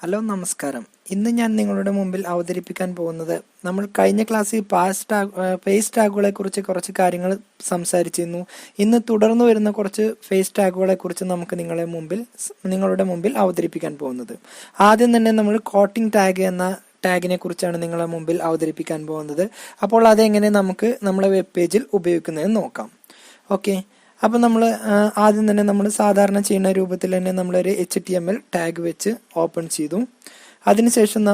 Hello നമസ്കാരം. ഇന്ന് ഞാൻ നിങ്ങളുടെ മുമ്പിൽ അവതരിപ്പിക്കാൻ പോകുന്നത് നമ്മൾ കഴിഞ്ഞ ക്ലാസ്സിൽ ഫേസ് ടാഗുകളെ കുറിച്ച് കുറച്ച് കാര്യങ്ങൾ സംസാരിച്ചിരുന്നു. ഇന്ന് തുടർന്നു വരുന്ന കുറച്ച് ഫേസ് ടാഗുകളെ കുറിച്ച് നമുക്ക് നിങ്ങളുടെ മുമ്പിൽ അവതരിപ്പിക്കാൻ പോകുന്നത്. ആദ്യം തന്നെ നമ്മൾ കോട്ടിംഗ് ടാഗ് എന്ന ടാഗിനെ കുറിച്ചാണ് നിങ്ങളുടെ മുമ്പിൽ അവതരിപ്പിക്കാൻ പോകുന്നത്. അപ്പോൾ അതെങ്ങനെ നമുക്ക് നമ്മുടെ വെബ് പേജിൽ ഉപയോഗിക്കുന്നതെന്ന് നോക്കാം. ഓക്കെ, അപ്പം നമ്മൾ ആദ്യം തന്നെ നമ്മൾ സാധാരണ ചെയ്യുന്ന രൂപത്തിൽ തന്നെ നമ്മളൊരു HTML ടാഗ് വെച്ച് ഓപ്പൺ ചെയ്തു. അതിനുശേഷം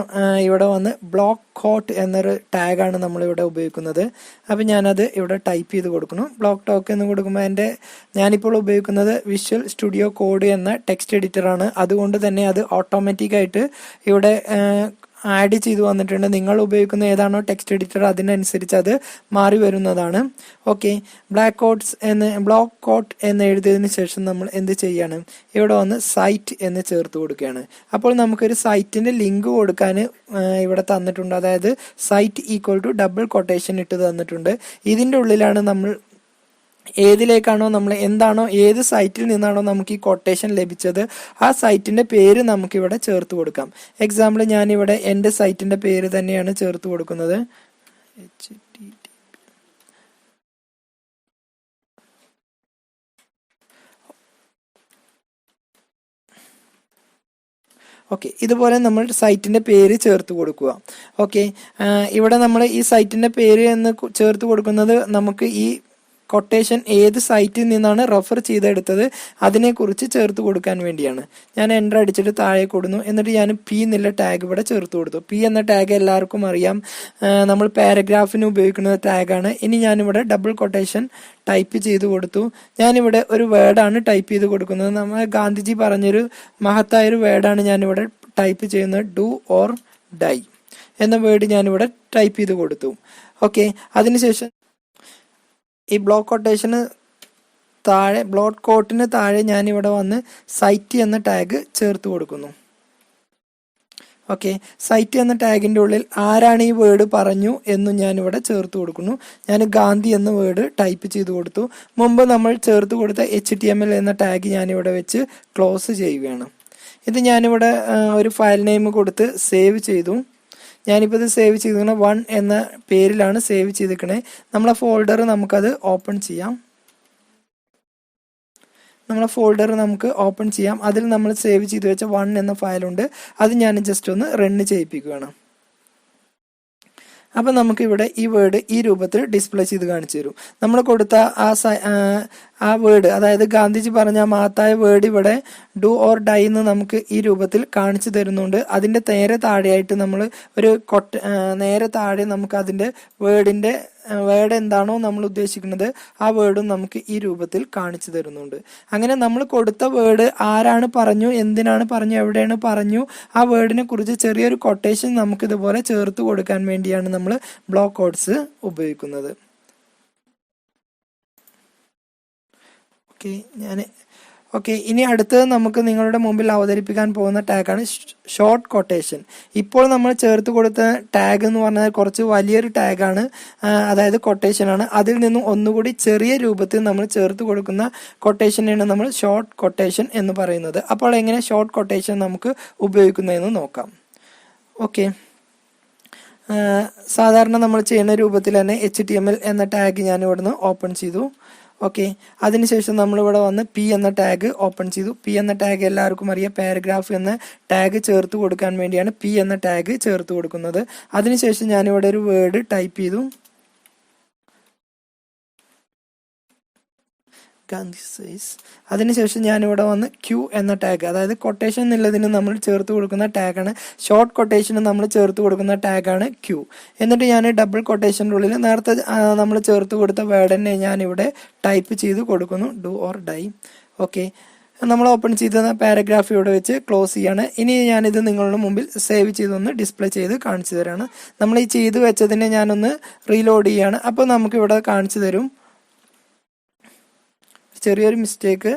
ഇവിടെ വന്ന് ബ്ലോക്ക് കോട്ട് എന്നൊരു ടാഗാണ് നമ്മളിവിടെ ഉപയോഗിക്കുന്നത്. അപ്പം ഞാനത് ഇവിടെ ടൈപ്പ് ചെയ്ത് കൊടുക്കുന്നു. ബ്ലോക്ക് ടോക്ക് എന്ന് കൊടുക്കുമ്പോൾ ഞാനിപ്പോൾ ഉപയോഗിക്കുന്നത് വിഷ്വൽ സ്റ്റുഡിയോ കോഡ് എന്ന ടെക്സ്റ്റ് എഡിറ്ററാണ്. അതുകൊണ്ട് തന്നെ അത് ഓട്ടോമാറ്റിക്കായിട്ട് ഇവിടെ ആഡ് ചെയ്തു വന്നിട്ടുണ്ട്. നിങ്ങൾ ഉപയോഗിക്കുന്ന ഏതാണോ ടെക്സ്റ്റ് എഡിറ്റർ അതിനനുസരിച്ച് അത് മാറി വരുന്നതാണ്. ഓക്കെ, ബ്ലോക്ക് കോട്ട് എന്ന് എഴുതിയതിനു ശേഷം നമ്മൾ എന്ത് ചെയ്യാണ്, ഇവിടെ വന്ന് സൈറ്റ് എന്ന് ചേർത്ത് കൊടുക്കുകയാണ്. അപ്പോൾ നമുക്കൊരു സൈറ്റിന്റെ ലിങ്ക് കൊടുക്കാൻ ഇവിടെ തന്നിട്ടുണ്ട്. അതായത് site equal to double quotation ഇട്ട് തന്നിട്ടുണ്ട്. ഇതിൻ്റെ ഉള്ളിലാണ് നമ്മൾ ഏതിലേക്കാണോ ഏത് സൈറ്റിൽ നിന്നാണോ നമുക്ക് ഈ കൊട്ടേഷൻ ലഭിച്ചത് ആ സൈറ്റിന്റെ പേര് നമുക്കിവിടെ ചേർത്ത് കൊടുക്കാം. എക്സാമ്പിൾ ഞാനിവിടെ എൻ്റെ സൈറ്റിന്റെ പേര് തന്നെയാണ് ചേർത്ത് കൊടുക്കുന്നത്. ഓക്കെ, ഇതുപോലെ നമ്മൾ സൈറ്റിന്റെ പേര് ചേർത്ത് കൊടുക്കുക. ഓക്കെ, ഇവിടെ നമ്മൾ ഈ സൈറ്റിന്റെ പേര് എന്ന് ചേർത്ത് കൊടുക്കുന്നത് നമുക്ക് ഈ കൊട്ടേഷൻ ഏത് സൈറ്റിൽ നിന്നാണ് റെഫർ ചെയ്തെടുത്തത് അതിനെക്കുറിച്ച് ചേർത്ത് കൊടുക്കാൻ വേണ്ടിയാണ്. ഞാൻ എൻ്റർ അടിച്ചിട്ട് താഴെ കൊടുന്നു. എന്നിട്ട് ഞാൻ പി എന്നുള്ള ടാഗ് ഇവിടെ ചേർത്ത് കൊടുത്തു. പി എന്ന ടാഗ് എല്ലാവർക്കും അറിയാം, നമ്മൾ പാരഗ്രാഫിന് ഉപയോഗിക്കുന്ന ടാഗാണ്. ഇനി ഞാനിവിടെ ഡബിൾ കൊട്ടേഷൻ ടൈപ്പ് ചെയ്ത് കൊടുത്തു. ഞാനിവിടെ ഒരു വേർഡാണ് ടൈപ്പ് ചെയ്ത് കൊടുക്കുന്നത്. നമ്മൾ ഗാന്ധിജി പറഞ്ഞൊരു മഹത്തായൊരു വേർഡാണ് ഞാനിവിടെ ടൈപ്പ് ചെയ്യുന്നത്. ഡു ഓർ ഡൈ എന്ന വേർഡ് ഞാനിവിടെ ടൈപ്പ് ചെയ്ത് കൊടുത്തു. ഓക്കെ, അതിനുശേഷം ഈ ബ്ലോക്ക് കോട്ടിന് താഴെ ഞാനിവിടെ വന്ന് സൈറ്റ് എന്ന ടാഗ് ചേർത്ത് കൊടുക്കുന്നു. ഓക്കെ, സൈറ്റ് എന്ന ടാഗിൻ്റെ ഉള്ളിൽ ആരാണ് ഈ വേർഡ് പറഞ്ഞു എന്നും ഞാനിവിടെ ചേർത്ത് കൊടുക്കുന്നു. ഞാൻ ഗാന്ധി എന്ന വേർഡ് ടൈപ്പ് ചെയ്ത് കൊടുത്തു. മുമ്പ് നമ്മൾ ചേർത്ത് കൊടുത്ത HTML എന്ന ടാഗ് ഞാനിവിടെ വെച്ച് ക്ലോസ് ചെയ്യുകയാണ്. ഇത് ഞാനിവിടെ ഒരു ഫയൽ നെയിം കൊടുത്ത് സേവ് ചെയ്തു. ഞാനിപ്പോൾ ഇത് സേവ് ചെയ്തിരിക്കണ 1 എന്ന പേരിലാണ് സേവ് ചെയ്തിരിക്കണേ. നമ്മളെ ഫോൾഡർ നമുക്കത് ഓപ്പൺ ചെയ്യാം. അതിൽ നമ്മൾ സേവ് ചെയ്ത് വെച്ച 1 എന്ന ഫയലുണ്ട്. അത് ഞാൻ ജസ്റ്റ് ഒന്ന് റൺ ചെയ്യിപ്പിക്കുകയാണ്. അപ്പം നമുക്കിവിടെ ഈ വേർഡ് ഈ രൂപത്തിൽ ഡിസ്പ്ലേ ചെയ്ത് കാണിച്ചു തരും. നമ്മൾ കൊടുത്ത ആ വേർഡ്, അതായത് ഗാന്ധിജി പറഞ്ഞ ആ മഹത്തായ വേർഡ് ഇവിടെ ഡു ഓർ ഡൈ എന്ന് നമുക്ക് ഈ രൂപത്തിൽ കാണിച്ചു തരുന്നുണ്ട്. അതിൻ്റെ നേരെ താഴെയായിട്ട് നമ്മൾ നേരെ താഴെ നമുക്ക് അതിൻ്റെ വേർഡ് എന്താണോ നമ്മൾ ഉദ്ദേശിക്കുന്നത് ആ വേർഡും നമുക്ക് ഈ രൂപത്തിൽ കാണിച്ചു തരുന്നുണ്ട്. അങ്ങനെ നമ്മൾ കൊടുത്ത വേർഡ് ആരാണ് പറഞ്ഞു, എന്തിനാണ് പറഞ്ഞു, എവിടെയാണ് പറഞ്ഞു, ആ വേർഡിനെ കുറിച്ച് ചെറിയൊരു കൊട്ടേഷൻ നമുക്ക് ഇതുപോലെ ചേർത്ത് കൊടുക്കാൻ വേണ്ടിയാണ് നമ്മൾ ബ്ലോക്ക് കോഡ്സ് ഉപയോഗിക്കുന്നത്. ഇനി അടുത്തത് നമുക്ക് നിങ്ങളുടെ മുമ്പിൽ അവതരിപ്പിക്കാൻ പോകുന്ന ടാഗാണ് ഷോർട്ട് കൊട്ടേഷൻ. ഇപ്പോൾ നമ്മൾ ചേർത്ത് കൊടുത്ത ടാഗ് എന്ന് പറഞ്ഞാൽ കുറച്ച് വലിയൊരു ടാഗാണ്, അതായത് കൊട്ടേഷനാണ്. അതിൽ നിന്നും ഒന്നുകൂടി ചെറിയ രൂപത്തിൽ നമ്മൾ ചേർത്ത് കൊടുക്കുന്ന കൊട്ടേഷനാണ് നമ്മൾ ഷോർട്ട് കൊട്ടേഷൻ എന്ന് പറയുന്നത്. അപ്പോൾ എങ്ങനെ ഷോർട്ട് കൊട്ടേഷൻ നമുക്ക് ഉപയോഗിക്കുന്നതെന്ന് നോക്കാം. ഓക്കെ, സാധാരണ നമ്മൾ ചെയ്യുന്ന രൂപത്തിൽ തന്നെ HTML എന്ന ടാഗ് ഞാൻ ഇവിടുന്ന് ഓപ്പൺ ചെയ്തു. ഓക്കെ, അതിനുശേഷം നമ്മളിവിടെ വന്ന് പി എന്ന ടാഗ് ഓപ്പൺ ചെയ്തു. പി എന്ന ടാഗ് എല്ലാവർക്കും അറിയാം, പാരഗ്രാഫ് എന്ന ടാഗ് ചേർത്ത് കൊടുക്കാൻ വേണ്ടിയാണ് പി എന്ന ടാഗ് ചേർത്ത് കൊടുക്കുന്നത്. അതിനുശേഷം ഞാനിവിടെ ഒരു വേർഡ് ടൈപ്പ് ചെയ്തു. അതിനുശേഷം ഞാനിവിടെ വന്ന് ക്യൂ എന്ന ടാഗ്, അതായത് കൊട്ടേഷൻ എന്നുള്ളതിന് നമ്മൾ ചേർത്ത് കൊടുക്കുന്ന ടാഗാണ്. ഷോർട്ട് കൊട്ടേഷന് നമ്മൾ ചേർത്ത് കൊടുക്കുന്ന ടാഗാണ് ക്യൂ. എന്നിട്ട് ഞാൻ ഡബിൾ കൊട്ടേഷൻ്റെ ഉള്ളിൽ നേരത്തെ നമ്മൾ ചേർത്ത് കൊടുത്ത വേർഡ് തന്നെ ഞാനിവിടെ ടൈപ്പ് ചെയ്ത് കൊടുക്കുന്നു, ഡു ഓർ ഡൈ. ഓക്കെ, നമ്മൾ ഓപ്പൺ ചെയ്ത പാരഗ്രാഫ് ഇവിടെ വെച്ച് ക്ലോസ് ചെയ്യാണ്. ഇനി ഞാനിത് നിങ്ങളുടെ മുമ്പിൽ സേവ് ചെയ്തൊന്ന് ഡിസ്പ്ലേ ചെയ്ത് കാണിച്ചു തരാണ്. നമ്മൾ ഈ ചെയ്ത് വെച്ചതിനെ ഞാനൊന്ന് റീലോഡ് ചെയ്യാണ്. അപ്പോൾ നമുക്കിവിടെ കാണിച്ചു തരും ചെറിയൊരു മിസ്റ്റേക്ക്.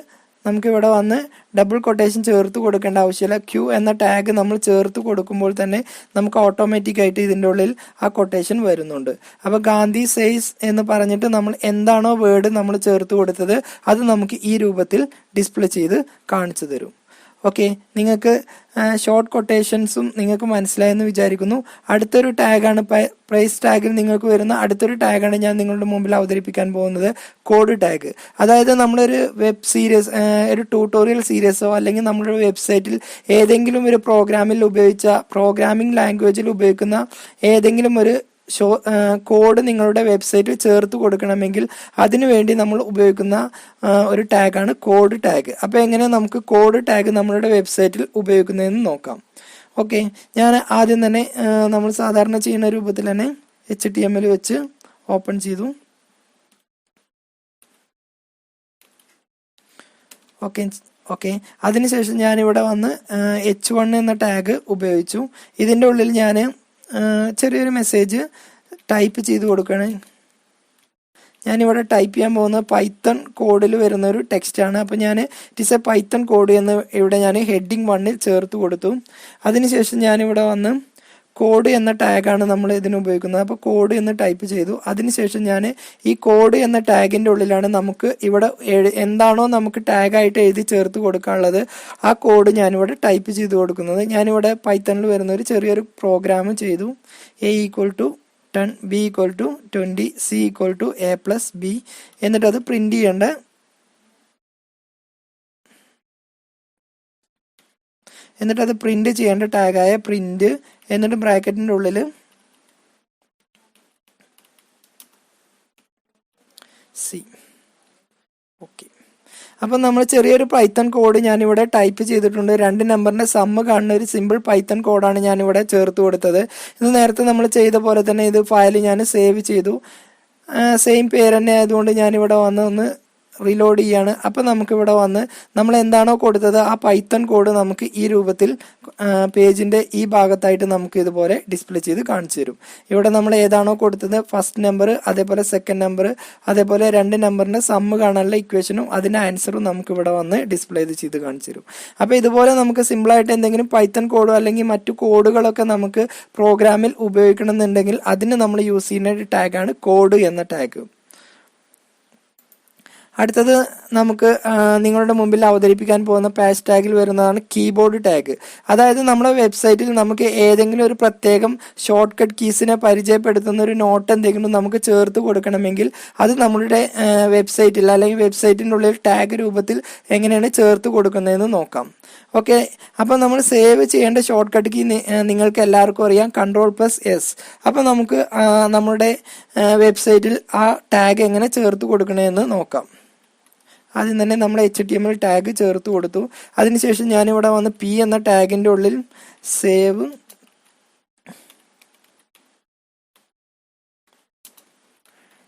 നമുക്കിവിടെ വന്ന് ഡബിൾ കൊട്ടേഷൻ ചേർത്ത് കൊടുക്കേണ്ട ആവശ്യമില്ല. ക്യൂ എന്ന ടാഗ് നമ്മൾ ചേർത്ത് കൊടുക്കുമ്പോൾ തന്നെ നമുക്ക് ഓട്ടോമാറ്റിക്കായിട്ട് ഇതിൻ്റെ ഉള്ളിൽ ആ കൊട്ടേഷൻ വരുന്നുണ്ട്. അപ്പോൾ ഗാന്ധി സേസ് എന്ന് പറഞ്ഞിട്ട് നമ്മൾ എന്താണോ വേർഡ് നമ്മൾ ചേർത്ത് കൊടുത്തത് അത് നമുക്ക് ഈ രൂപത്തിൽ ഡിസ്പ്ലേ ചെയ്ത് കാണിച്ചു തരും. ഓക്കെ, നിങ്ങൾക്ക് ഷോർട്ട് കൊട്ടേഷൻസും നിങ്ങൾക്ക് മനസ്സിലായെന്ന് വിചാരിക്കുന്നു. അടുത്തൊരു ടാഗാണ് പ്രൈസ് ടാഗിൽ നിങ്ങൾക്ക് വരുന്ന അടുത്തൊരു ടാഗാണ് ഞാൻ നിങ്ങളുടെ മുമ്പിൽ അവതരിപ്പിക്കാൻ പോകുന്നത്, കോഡ് ടാഗ്. അതായത് നമ്മളൊരു വെബ് സീരീസ്, ഒരു ട്യൂട്ടോറിയൽ സീരീസോ അല്ലെങ്കിൽ നമ്മുടെ വെബ്സൈറ്റിൽ ഏതെങ്കിലും ഒരു പ്രോഗ്രാമിൽ ഉപയോഗിച്ച പ്രോഗ്രാമിംഗ് ലാംഗ്വേജിൽ ഉപയോഗിക്കുന്ന ഏതെങ്കിലും ഒരു കോഡ് നിങ്ങളുടെ വെബ്സൈറ്റിൽ ചേർത്ത് കൊടുക്കണമെങ്കിൽ അതിനുവേണ്ടി നമ്മൾ ഉപയോഗിക്കുന്ന ഒരു ടാഗാണ് കോഡ് ടാഗ്. അപ്പോൾ എങ്ങനെ നമുക്ക് കോഡ് ടാഗ് നമ്മളുടെ വെബ്സൈറ്റിൽ ഉപയോഗിക്കുന്നതെന്ന് നോക്കാം. ഓക്കെ, ഞാൻ ആദ്യം തന്നെ നമ്മൾ സാധാരണ ചെയ്യുന്ന രൂപത്തിൽ തന്നെ HTML വെച്ച് ഓപ്പൺ ചെയ്തു. ഓക്കെ, അതിനുശേഷം ഞാനിവിടെ വന്ന് H1 എന്ന ടാഗ് ഉപയോഗിച്ചു. ഇതിൻ്റെ ഉള്ളിൽ ഞാൻ ചെറിയൊരു മെസ്സേജ് ടൈപ്പ് ചെയ്ത് കൊടുക്കുകയാണ്. ഞാനിവിടെ ടൈപ്പ് ചെയ്യാൻ പോകുന്ന പൈത്തൺ കോഡിൽ വരുന്ന ഒരു ടെക്സ്റ്റാണ്. അപ്പോൾ ഞാൻ it is A Python code എന്ന് ഇവിടെ ഞാൻ ഹെഡിങ് 1 ചേർത്ത് കൊടുത്തു. അതിനുശേഷം ഞാനിവിടെ വന്ന് കോഡ് എന്ന ടാഗാണ് നമ്മൾ ഇതിന് ഉപയോഗിക്കുന്നത്. അപ്പോൾ കോഡ് എന്ന് ടൈപ്പ് ചെയ്തു. അതിനുശേഷം ഞാൻ ഈ കോഡ് എന്ന ടാഗിൻ്റെ ഉള്ളിലാണ് നമുക്ക് ഇവിടെ എന്താണോ നമുക്ക് ടാഗായിട്ട് എഴുതി ചേർത്ത് കൊടുക്കാനുള്ളത് ആ കോഡ് ഞാനിവിടെ ടൈപ്പ് ചെയ്ത് കൊടുക്കുന്നത്. ഞാനിവിടെ പൈത്തണിൽ വരുന്ന ഒരു ചെറിയൊരു പ്രോഗ്രാം ചെയ്തു. A = 10, B = 20, C = A + B, എന്നിട്ട് അത് പ്രിന്റ് ചെയ്യേണ്ട. എന്നിട്ട് അത് പ്രിന്റ് ചെയ്യേണ്ട ടാഗായ പ്രിന്റ്, എന്നിട്ട് ബ്രാക്കറ്റിൻ്റെ ഉള്ളിൽ C. ഓക്കെ, അപ്പം നമ്മൾ ചെറിയൊരു പൈത്തൺ കോഡ് ഞാനിവിടെ ടൈപ്പ് ചെയ്തിട്ടുണ്ട്. 2 നമ്പറിൻ്റെ സമ്മ് കാണുന്ന ഒരു സിമ്പിൾ പൈത്തൺ കോഡാണ് ഞാനിവിടെ ചേർത്ത് കൊടുത്തത്. ഇത് നേരത്തെ നമ്മൾ ചെയ്ത പോലെ തന്നെ ഇത് ഫയൽ ഞാൻ സേവ് ചെയ്തു. സെയിം പേര് തന്നെ ആയതുകൊണ്ട് ഞാനിവിടെ വന്ന് ഒന്ന് റീലോഡ് ചെയ്യാണ്. അപ്പം നമുക്കിവിടെ വന്ന് നമ്മൾ എന്താണോ കൊടുത്തത് ആ പൈത്തൺ കോഡ് നമുക്ക് ഈ രൂപത്തിൽ പേജിൻ്റെ ഈ ഭാഗത്തായിട്ട് നമുക്ക് ഇതുപോലെ ഡിസ്പ്ലേ ചെയ്ത് കാണിച്ചു തരും. ഇവിടെ നമ്മൾ ഏതാണോ കൊടുത്തത് ഫസ്റ്റ് നമ്പർ, അതേപോലെ സെക്കൻഡ് നമ്പർ, അതേപോലെ 2 നമ്പറിൻ്റെ സമ്മ് കാണാനുള്ള ഇക്വേഷനും അതിൻ്റെ ആൻസറും നമുക്ക് ഇവിടെ വന്ന് ഡിസ്പ്ലേ ചെയ്ത് കാണിച്ചു തരും. അപ്പോൾ ഇതുപോലെ നമുക്ക് സിമ്പിളായിട്ട് എന്തെങ്കിലും പൈത്തൺ കോഡോ അല്ലെങ്കിൽ മറ്റു കോഡുകളൊക്കെ നമുക്ക് പ്രോഗ്രാമിൽ ഉപയോഗിക്കണമെന്നുണ്ടെങ്കിൽ അതിന് നമ്മൾ യൂസ് ചെയ്യുന്ന ടാഗാണ് കോഡ് എന്ന ടാഗ്. അടുത്തത് നമുക്ക് നിങ്ങളുടെ മുമ്പിൽ അവതരിപ്പിക്കാൻ പോകുന്ന പാച്ച് ടാഗിൽ വരുന്നതാണ് കീബോർഡ് ടാഗ്. അതായത് നമ്മുടെ വെബ്സൈറ്റിൽ നമുക്ക് ഏതെങ്കിലും ഒരു പ്രത്യേകം ഷോർട്ട് കട്ട് കീസിനെ പരിചയപ്പെടുത്തുന്ന ഒരു നോട്ട് എന്തെങ്കിലും നമുക്ക് ചേർത്ത് കൊടുക്കണമെങ്കിൽ അത് നമ്മളുടെ വെബ്സൈറ്റിൽ അല്ലെങ്കിൽ വെബ്സൈറ്റിൻ്റെ ഉള്ളിൽ ടാഗ് രൂപത്തിൽ എങ്ങനെയാണ് ചേർത്ത് കൊടുക്കുന്നതെന്ന് നോക്കാം. ഓക്കെ, അപ്പോൾ നമ്മൾ സേവ് ചെയ്യേണ്ട ഷോർട്ട് കട്ട് കീ നിങ്ങൾക്ക് എല്ലാവർക്കും അറിയാം, Ctrl+S. അപ്പോൾ നമുക്ക് നമ്മുടെ വെബ്സൈറ്റിൽ ആ ടാഗ് എങ്ങനെ ചേർത്ത് കൊടുക്കണമെന്ന് നോക്കാം. ആദ്യം തന്നെ നമ്മൾ HTML ടാഗ് ചേർത്ത് കൊടുത്തു. അതിനുശേഷം ഞാനിവിടെ വന്ന് P എന്ന ടാഗിൻ്റെ ഉള്ളിൽ സേവ്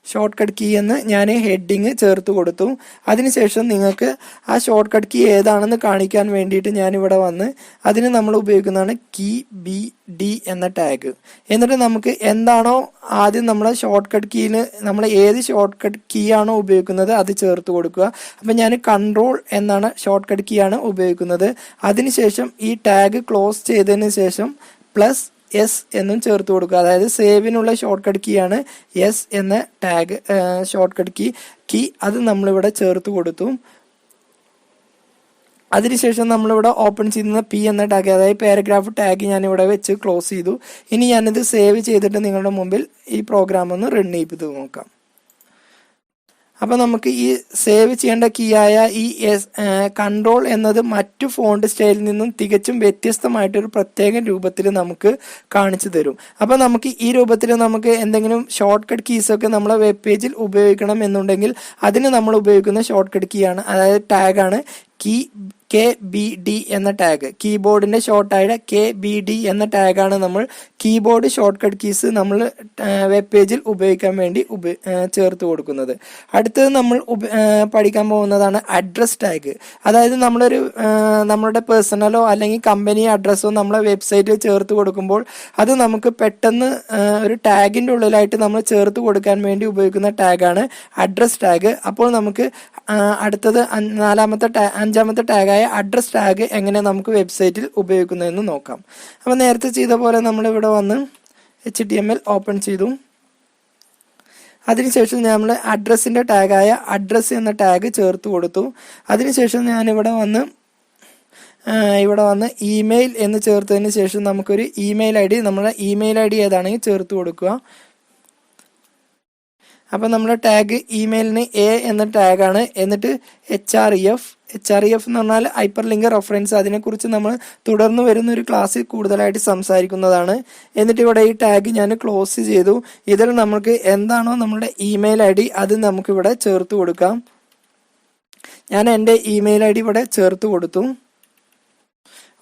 ഷോർട്ട് കട്ട് കീ എന്ന് ഞാൻ ഹെഡിങ് ചേർത്ത് കൊടുത്തു. അതിനുശേഷം നിങ്ങൾക്ക് ആ ഷോർട്ട് കട്ട് കീ ഏതാണെന്ന് കാണിക്കാൻ വേണ്ടിയിട്ട് ഞാനിവിടെ വന്ന് അതിന് നമ്മൾ ഉപയോഗിക്കുന്നതാണ് KBD എന്ന ടാഗ്. എന്നിട്ട് നമുക്ക് എന്താണോ ആദ്യം നമ്മളെ ഷോർട്ട് കട്ട് കീയിൽ നമ്മൾ ഏത് ഷോർട്ട് കട്ട് കീ ആണോ ഉപയോഗിക്കുന്നത് അത് ചേർത്ത് കൊടുക്കുക. അപ്പം ഞാൻ കൺട്രോൾ എന്നാണ് ഷോർട്ട് കട്ട് കീ ആണ് ഉപയോഗിക്കുന്നത്. അതിനുശേഷം ഈ ടാഗ് ക്ലോസ് ചെയ്തതിന് ശേഷം +S എന്നും ചേർത്ത് കൊടുക്കുക. അതായത് സേവിനുള്ള ഷോർട്ട് കട്ട് കീ ആണ് S എന്ന ടാഗ് ഷോർട്ട് കട്ട് കീ അത് നമ്മളിവിടെ ചേർത്ത് കൊടുത്തു. അതിനുശേഷം നമ്മളിവിടെ ഓപ്പൺ ചെയ്യുന്ന P എന്ന ടാഗ്, അതായത് പാരഗ്രാഫ് ടാഗ് ഞാനിവിടെ വെച്ച് ക്ലോസ് ചെയ്തു. ഇനി ഞാനിത് സേവ് ചെയ്തിട്ട് നിങ്ങളുടെ മുമ്പിൽ ഈ പ്രോഗ്രാം ഒന്ന് റൺ ചെയ്ത് നോക്കാം. അപ്പോൾ നമുക്ക് ഈ സേവ് ചെയ്യേണ്ട കീ ആയ ഈ കൺട്രോൾ എന്നത് മറ്റു ഫോണ്ട് സ്റ്റൈലിൽ നിന്നും തികച്ചും വ്യത്യസ്തമായിട്ടൊരു പ്രത്യേക രൂപത്തിൽ നമുക്ക് കാണിച്ചു തരും. അപ്പോൾ നമുക്ക് ഈ രൂപത്തിൽ നമുക്ക് എന്തെങ്കിലും ഷോർട്ട് കട്ട് കീസൊക്കെ നമ്മളെ വെബ് പേജിൽ ഉപയോഗിക്കണം എന്നുണ്ടെങ്കിൽ അതിന് നമ്മൾ ഉപയോഗിക്കുന്ന ഷോർട്ട് കട്ട് കീ ആണ്, അതായത് ടാഗാണ് KBD എന്ന ടാഗ്. കീബോർഡിൻ്റെ ഷോർട്ടായ KBD എന്ന ടാഗാണ് നമ്മൾ കീബോർഡ് ഷോർട്ട് കട്ട് കീസ് നമ്മൾ വെബ് പേജിൽ ഉപയോഗിക്കാൻ വേണ്ടി ചേർത്ത് കൊടുക്കുന്നത്. അടുത്തത് നമ്മൾ പഠിക്കാൻ പോകുന്നതാണ് അഡ്രസ് ടാഗ്. അതായത് നമ്മളുടെ പേഴ്സണലോ അല്ലെങ്കിൽ കമ്പനി അഡ്രസ്സോ നമ്മളെ വെബ്സൈറ്റിൽ ചേർത്ത് കൊടുക്കുമ്പോൾ അത് നമുക്ക് പെട്ടെന്ന് ഒരു ടാഗിൻ്റെ ഉള്ളിലായിട്ട് നമ്മൾ ചേർത്ത് കൊടുക്കാൻ വേണ്ടി ഉപയോഗിക്കുന്ന ടാഗാണ് അഡ്രസ് ടാഗ്. അപ്പോൾ നമുക്ക് അടുത്തത് 5ാമത്തെ ടാഗായ അഡ്രസ് ടാഗ് എങ്ങനെ നമുക്ക് വെബ്സൈറ്റിൽ ഉപയോഗിക്കുന്നതെന്ന് നോക്കാം. അപ്പോൾ നേരത്തെ ചെയ്ത പോലെ നമ്മളിവിടെ വന്ന് HTML ഓപ്പൺ ചെയ്തു. അതിനുശേഷം നമ്മൾ അഡ്രസ്സിൻ്റെ ടാഗായ അഡ്രസ്സ് എന്ന ടാഗ് ചേർത്ത് കൊടുത്തു. അതിനുശേഷം ഞാനിവിടെ വന്ന് ഇവിടെ വന്ന് ഇമെയിൽ എന്ന് ചേർത്തതിന് ശേഷം നമുക്കൊരു ഇമെയിൽ ഐ ഡി, നമ്മുടെ ഇമെയിൽ ഐ ഡി ഏതാണെങ്കിൽ ചേർത്ത് കൊടുക്കുക. അപ്പം നമ്മുടെ ടാഗ് ഇമെയിലിന് എ എന്ന ടാഗാണ്. എന്നിട്ട് HREF എന്ന് പറഞ്ഞാൽ ഹൈപ്പർ ലിങ്ക് റെഫറൻസ്. അതിനെക്കുറിച്ച് നമ്മൾ തുടർന്ന് വരുന്ന ഒരു ക്ലാസ്സിൽ കൂടുതലായിട്ട് സംസാരിക്കുന്നതാണ്. എന്നിട്ട് ഇവിടെ ഈ ടാഗ് ഞാൻ ക്ലോസ് ചെയ്തു. ഇതിൽ നമുക്ക് എന്താണോ നമ്മുടെ ഇമെയിൽ ഐ ഡി അത് നമുക്കിവിടെ ചേർത്ത് കൊടുക്കാം. ഞാൻ എൻ്റെ ഇമെയിൽ ഐ ഡി ഇവിടെ ചേർത്ത് കൊടുത്തു.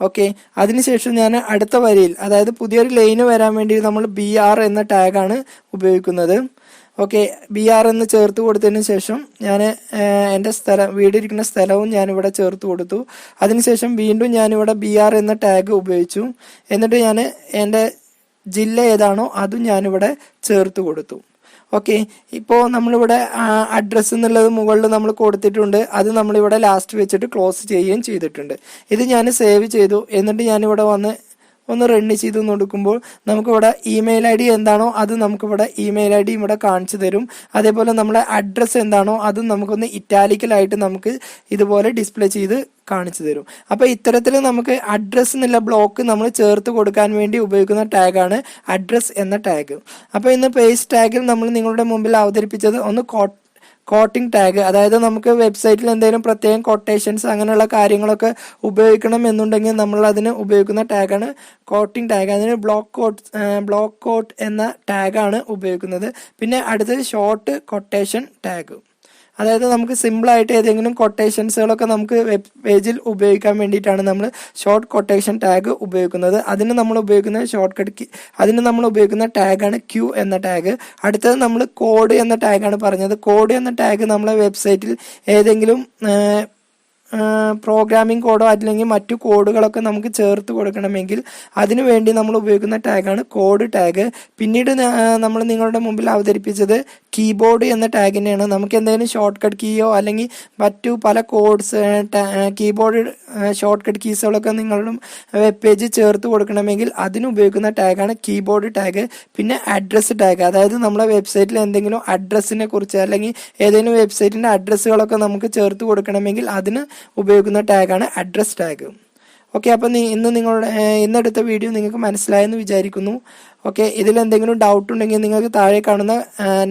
ഓക്കെ, അതിനുശേഷം ഞാൻ അടുത്ത വരിയിൽ, അതായത് പുതിയൊരു ലൈന് വരാൻ വേണ്ടി നമ്മൾ BR എന്ന ടാഗാണ് ഉപയോഗിക്കുന്നത്. ഓക്കെ, BR എന്ന് ചേർത്ത് കൊടുത്തതിന് ശേഷം ഞാൻ എൻ്റെ വീടിരിക്കുന്ന സ്ഥലവും ഞാനിവിടെ ചേർത്ത് കൊടുത്തു. അതിനുശേഷം വീണ്ടും ഞാനിവിടെ BR എന്ന ടാഗ് ഉപയോഗിച്ചു. എന്നിട്ട് ഞാൻ എൻ്റെ ജില്ല ഏതാണോ അതും ഞാനിവിടെ ചേർത്ത് കൊടുത്തു. ഓക്കെ, ഇപ്പോൾ നമ്മളിവിടെ അഡ്രസ്സ് എന്നുള്ളത് മുകളിൽ നമ്മൾ കൊടുത്തിട്ടുണ്ട്. അത് നമ്മളിവിടെ ലാസ്റ്റ് വെച്ചിട്ട് ക്ലോസ് ചെയ്യുകയും ചെയ്തിട്ടുണ്ട്. ഇത് ഞാൻ സേവ് ചെയ്തു. എന്നിട്ട് ഞാനിവിടെ വന്ന് ഒന്ന് റൺ ചെയ്ത് കൊടുക്കുമ്പോൾ നമുക്കിവിടെ ഇമെയിൽ ഐ ഡി എന്താണോ അത് നമുക്കിവിടെ ഇമെയിൽ ഐ ഡി ഇവിടെ കാണിച്ചു തരും. അതേപോലെ നമ്മുടെ അഡ്രസ്സ് എന്താണോ അതും നമുക്കൊന്ന് ഇറ്റാലിക്കലായിട്ട് നമുക്ക് ഇതുപോലെ ഡിസ്പ്ലേ ചെയ്ത് കാണിച്ചു തരും. അപ്പോൾ ഇത്തരത്തിൽ നമുക്ക് അഡ്രസ്സ് എന്നുള്ള ബ്ലോക്ക് നമ്മൾ ചേർത്ത് കൊടുക്കാൻ വേണ്ടി ഉപയോഗിക്കുന്ന ടാഗാണ് അഡ്രസ്സ് എന്ന ടാഗ്. അപ്പോൾ ഇന്ന് പേജ് ടാഗിൽ നമ്മൾ നിങ്ങളുടെ മുമ്പിൽ അവതരിപ്പിച്ചത് ഒന്ന് കോട്ടിംഗ് ടാഗ്, അതായത് നമുക്ക് വെബ്സൈറ്റിൽ എന്തെങ്കിലും പ്രത്യേകം കൊട്ടേഷൻസ് അങ്ങനെയുള്ള കാര്യങ്ങളൊക്കെ ഉപയോഗിക്കണം എന്നുണ്ടെങ്കിൽ നമ്മൾ അതിന് ഉപയോഗിക്കുന്ന ടാഗാണ് കോട്ടിംഗ് ടാഗ്. അതിന് ബ്ലോക്ക് കോട്ട് എന്ന ടാഗാണ് ഉപയോഗിക്കുന്നത്. പിന്നെ അടുത്തത് ഷോർട്ട് കൊട്ടേഷൻ ടാഗ്, അതായത് നമുക്ക് സിമ്പിളായിട്ട് ഏതെങ്കിലും കൊട്ടേഷൻസുകളൊക്കെ നമുക്ക് വെബ് പേജിൽ ഉപയോഗിക്കാൻ വേണ്ടിയിട്ടാണ് നമ്മൾ ഷോർട്ട് കൊട്ടേഷൻ ടാഗ് ഉപയോഗിക്കുന്നത്. അതിന് നമ്മൾ ഉപയോഗിക്കുന്ന ടാഗാണ് Q എന്ന ടാഗ്. അടുത്തത് നമ്മൾ കോഡ് എന്ന ടാഗാണ് പറഞ്ഞത്. കോഡ് എന്ന ടാഗ് നമ്മളെ വെബ്സൈറ്റിൽ ഏതെങ്കിലും പ്രോഗ്രാമിംഗ് കോഡോ അല്ലെങ്കിൽ മറ്റു കോഡുകളൊക്കെ നമുക്ക് ചേർത്ത് കൊടുക്കണമെങ്കിൽ അതിനു വേണ്ടി നമ്മൾ ഉപയോഗിക്കുന്ന ടാഗാണ് കോഡ് ടാഗ്. പിന്നീട് നമ്മൾ നിങ്ങളുടെ മുമ്പിൽ അവതരിപ്പിച്ചത് കീബോർഡ് എന്ന ടാഗിനെയാണ്. നമുക്ക് എന്തെങ്കിലും ഷോർട്ട് കട്ട് കീയോ അല്ലെങ്കിൽ മറ്റു പല കോഡ്സ് കീബോർഡ് ഷോർട്ട് കട്ട് കീസുകളൊക്കെ നിങ്ങളുടെ വെബ് പേജ് ചേർത്ത് കൊടുക്കണമെങ്കിൽ അതിന് ഉപയോഗിക്കുന്ന ടാഗാണ് കീബോർഡ് ടാഗ്. പിന്നെ അഡ്രസ്സ് ടാഗ്, അതായത് നമ്മളെ വെബ്സൈറ്റിൽ എന്തെങ്കിലും അഡ്രസ്സിനെ കുറിച്ച് അല്ലെങ്കിൽ ഏതെങ്കിലും വെബ്സൈറ്റിൻ്റെ അഡ്രസ്സുകളൊക്കെ നമുക്ക് ചേർത്ത് കൊടുക്കണമെങ്കിൽ അതിന് ഉപയോഗിക്കുന്ന ടാഗാണ് അഡ്രസ് ടാഗ്. ഓക്കെ, അപ്പം ഇന്നെടുത്ത വീഡിയോ നിങ്ങൾക്ക് മനസ്സിലായെന്ന് വിചാരിക്കുന്നു. ഓക്കെ, ഇതിലെന്തെങ്കിലും ഡൗട്ട് ഉണ്ടെങ്കിൽ നിങ്ങൾക്ക് താഴെ കാണുന്ന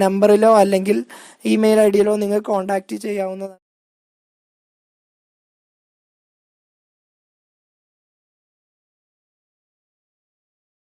നമ്പറിലോ അല്ലെങ്കിൽ ഇമെയിൽ ഐ ഡിയിലോ നിങ്ങൾക്ക് കോൺടാക്റ്റ് ചെയ്യാവുന്നതാണ്.